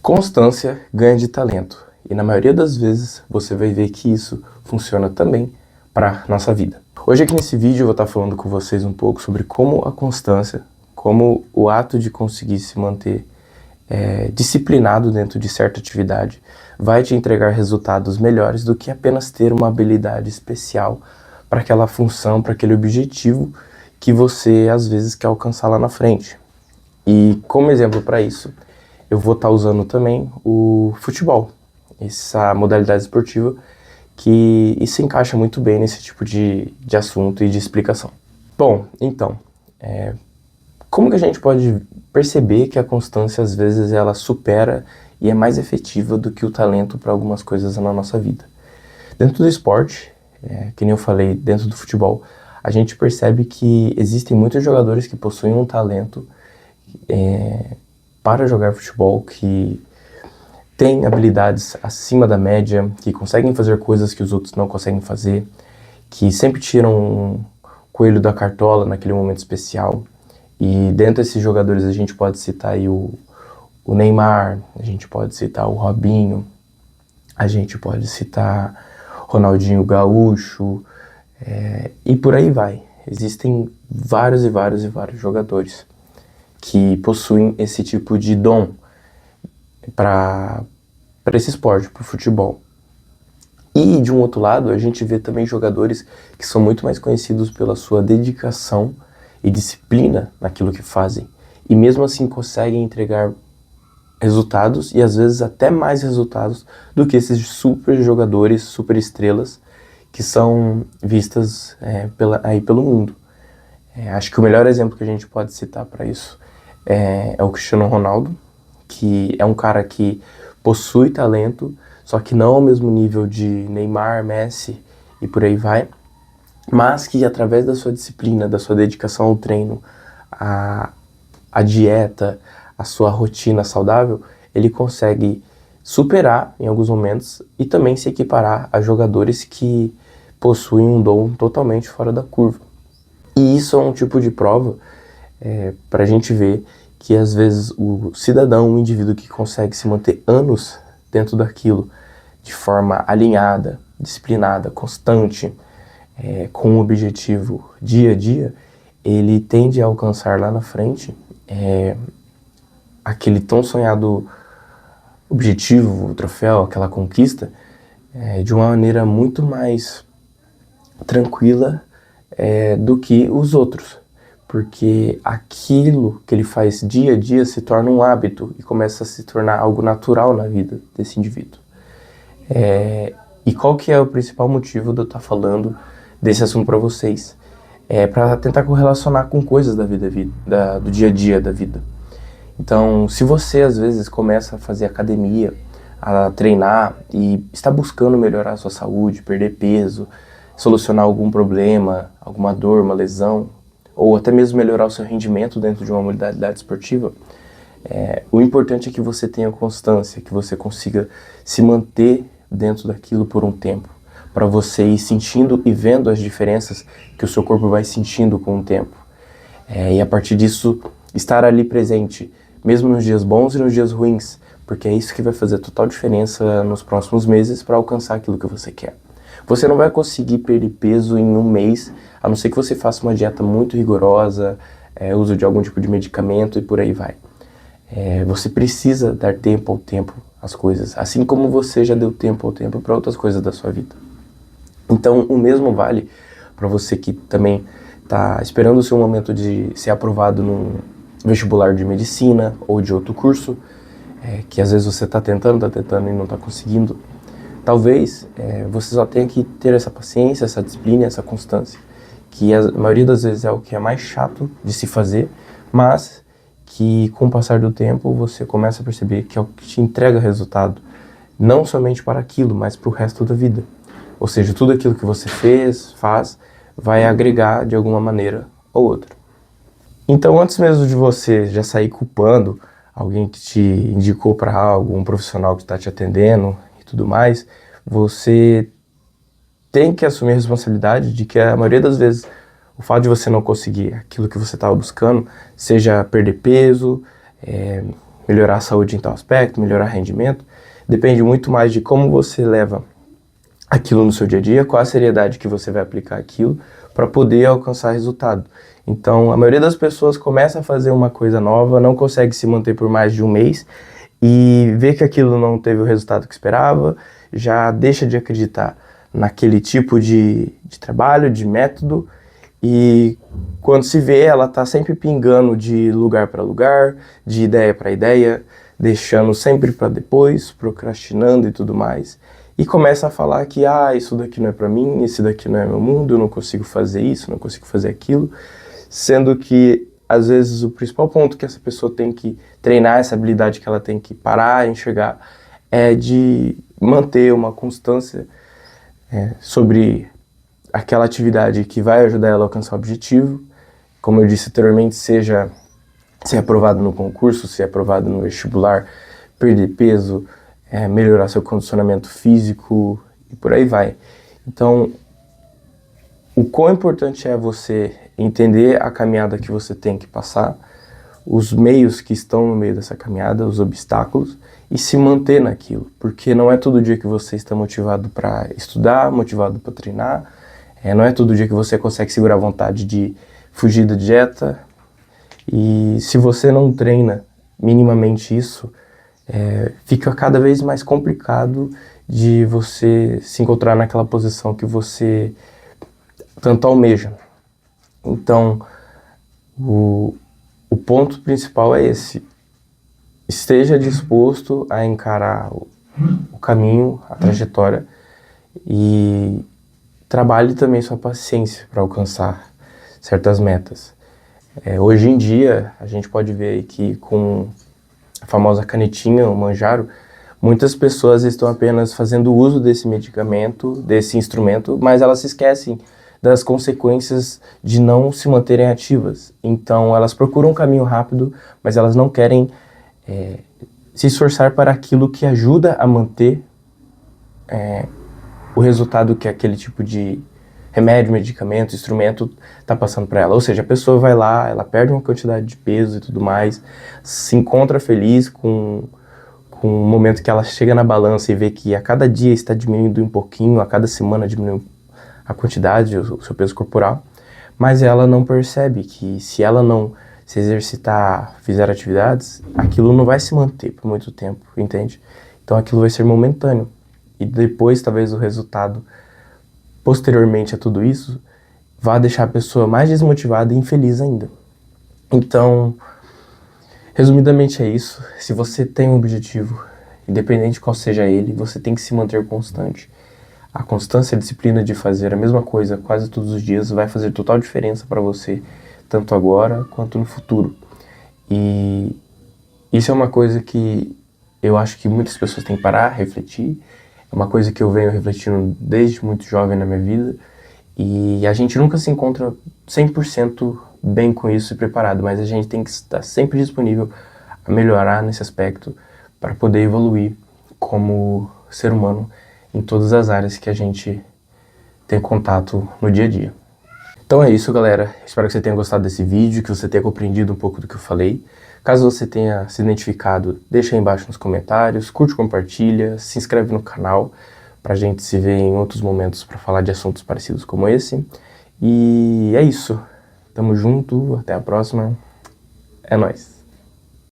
Constância ganha de talento, e na maioria das vezes você vai ver que isso funciona também para nossa vida. Hoje aqui nesse vídeo eu vou estar falando com vocês um pouco sobre como a constância, como o ato de conseguir se manter disciplinado dentro de certa atividade vai te entregar resultados melhores do que apenas ter uma habilidade especial para aquela função, para aquele objetivo que você às vezes quer alcançar lá na frente. E como exemplo para isso, eu vou estar usando também o futebol, essa modalidade esportiva que se encaixa muito bem nesse tipo de assunto e de explicação. Bom, então, como que a gente pode perceber que a constância às vezes ela supera e é mais efetiva do que o talento para algumas coisas na nossa vida? Dentro do esporte, que nem eu falei, dentro do futebol, a gente percebe que existem muitos jogadores que possuem um talento para jogar futebol, que têm habilidades acima da média, que conseguem fazer coisas que os outros não conseguem fazer, que sempre tiram um coelho da cartola naquele momento especial. E dentro desses jogadores a gente pode citar aí o Neymar, a gente pode citar o Robinho, a gente pode citar Ronaldinho Gaúcho, e por aí vai. Existem vários jogadores que possuem esse tipo de dom para esse esporte, para o futebol. E de um outro lado, a gente vê também jogadores que são muito mais conhecidos pela sua dedicação e disciplina naquilo que fazem, e mesmo assim conseguem entregar resultados, e às vezes até mais resultados do que esses super jogadores, super estrelas que são vistas aí pelo mundo. Acho que o melhor exemplo que a gente pode citar para isso é o Cristiano Ronaldo, que é um cara que possui talento, só que não ao mesmo nível de Neymar, Messi e por aí vai, mas que através da sua disciplina, da sua dedicação ao treino, a dieta, a sua rotina saudável, ele consegue superar em alguns momentos e também se equiparar a jogadores que possuem um dom totalmente fora da curva. E isso é um tipo de prova para a gente ver que às vezes o cidadão, o indivíduo que consegue se manter anos dentro daquilo de forma alinhada, disciplinada, constante, com um objetivo dia a dia, ele tende a alcançar lá na frente aquele tão sonhado objetivo, o troféu, aquela conquista, de uma maneira muito mais tranquila do que os outros, porque aquilo que ele faz dia a dia se torna um hábito e começa a se tornar algo natural na vida desse indivíduo. E qual que é o principal motivo de eu estar falando desse assunto para vocês? Para tentar correlacionar com coisas da vida, do dia a dia da vida. Então, se você às vezes começa a fazer academia, a treinar e está buscando melhorar a sua saúde, perder peso, solucionar algum problema, alguma dor, uma lesão, ou até mesmo melhorar o seu rendimento dentro de uma modalidade esportiva, o importante é que você tenha constância, que você consiga se manter dentro daquilo por um tempo, para você ir sentindo e vendo as diferenças que o seu corpo vai sentindo com o tempo. E a partir disso, estar ali presente, mesmo nos dias bons e nos dias ruins, porque é isso que vai fazer total diferença nos próximos meses para alcançar aquilo que você quer. Você não vai conseguir perder peso em um mês, a não ser que você faça uma dieta muito rigorosa, uso de algum tipo de medicamento e por aí vai. Você precisa dar tempo ao tempo às coisas, assim como você já deu tempo ao tempo para outras coisas da sua vida. Então, o mesmo vale para você que também está esperando o seu momento de ser aprovado num vestibular de medicina ou de outro curso, que às vezes você está tentando e não está conseguindo. Talvez você só tenha que ter essa paciência, essa disciplina, essa constância, que a maioria das vezes é o que é mais chato de se fazer, mas que com o passar do tempo você começa a perceber que é o que te entrega resultado, não somente para aquilo, mas para o resto da vida. Ou seja, tudo aquilo que você faz, vai agregar de alguma maneira ou outra. Então, antes mesmo de você já sair culpando alguém que te indicou para algo, um profissional que está te atendendo e tudo mais, você tem que assumir a responsabilidade de que a maioria das vezes o fato de você não conseguir aquilo que você estava buscando, seja perder peso, melhorar a saúde em tal aspecto, melhorar rendimento, depende muito mais de como você leva aquilo no seu dia a dia, qual a seriedade que você vai aplicar aquilo para poder alcançar resultado. Então, a maioria das pessoas começa a fazer uma coisa nova, não consegue se manter por mais de um mês e vê que aquilo não teve o resultado que esperava, já deixa de acreditar naquele tipo de trabalho, de método, e quando se vê, ela está sempre pingando de lugar para lugar, de ideia para ideia, deixando sempre para depois, procrastinando e tudo mais. E começa a falar que, isso daqui não é para mim, esse daqui não é meu mundo, eu não consigo fazer isso, não consigo fazer aquilo. Sendo que, às vezes, o principal ponto que essa pessoa tem que treinar, essa habilidade que ela tem que parar e enxergar, é de manter uma constância sobre aquela atividade que vai ajudar ela a alcançar o objetivo. Como eu disse anteriormente, seja ser aprovado no concurso, ser aprovado no vestibular, perder peso, melhorar seu condicionamento físico e por aí vai. Então, o quão importante é você entender a caminhada que você tem que passar, os meios que estão no meio dessa caminhada, os obstáculos, e se manter naquilo, porque não é todo dia que você está motivado para estudar, motivado para treinar, não é todo dia que você consegue segurar a vontade de fugir da dieta, e se você não treina minimamente isso, fica cada vez mais complicado de você se encontrar naquela posição que você tanto almeja. Então, o ponto principal é esse. Esteja disposto a encarar o caminho, a trajetória, e trabalhe também sua paciência para alcançar certas metas. Hoje em dia, a gente pode ver que com a famosa canetinha, o Manjaro, muitas pessoas estão apenas fazendo uso desse medicamento, desse instrumento, mas elas se esquecem das consequências de não se manterem ativas. Então, elas procuram um caminho rápido, mas elas não querem se esforçar para aquilo que ajuda a manter o resultado que aquele tipo de remédio, medicamento, instrumento está passando para ela. Ou seja, a pessoa vai lá, ela perde uma quantidade de peso e tudo mais, se encontra feliz com o momento que ela chega na balança e vê que a cada dia está diminuindo um pouquinho, a cada semana diminui a quantidade, o seu peso corporal, mas ela não percebe que se ela não se exercitar, fizer atividades, aquilo não vai se manter por muito tempo, entende? Então aquilo vai ser momentâneo. E depois, talvez, o resultado, posteriormente a tudo isso, vai deixar a pessoa mais desmotivada e infeliz ainda. Então, resumidamente é isso. Se você tem um objetivo, independente de qual seja ele, você tem que se manter constante. A constância e a disciplina de fazer a mesma coisa quase todos os dias vai fazer total diferença para você, tanto agora quanto no futuro. E isso é uma coisa que eu acho que muitas pessoas têm que parar, refletir. É uma coisa que eu venho refletindo desde muito jovem na minha vida. E a gente nunca se encontra 100% bem com isso e preparado, mas a gente tem que estar sempre disponível a melhorar nesse aspecto para poder evoluir como ser humano em todas as áreas que a gente tem contato no dia a dia. Então é isso, galera. Espero que você tenha gostado desse vídeo, que você tenha compreendido um pouco do que eu falei. Caso você tenha se identificado, deixa aí embaixo nos comentários, curte, compartilha, se inscreve no canal pra gente se ver em outros momentos para falar de assuntos parecidos como esse. E é isso. Tamo junto, até a próxima. É nóis.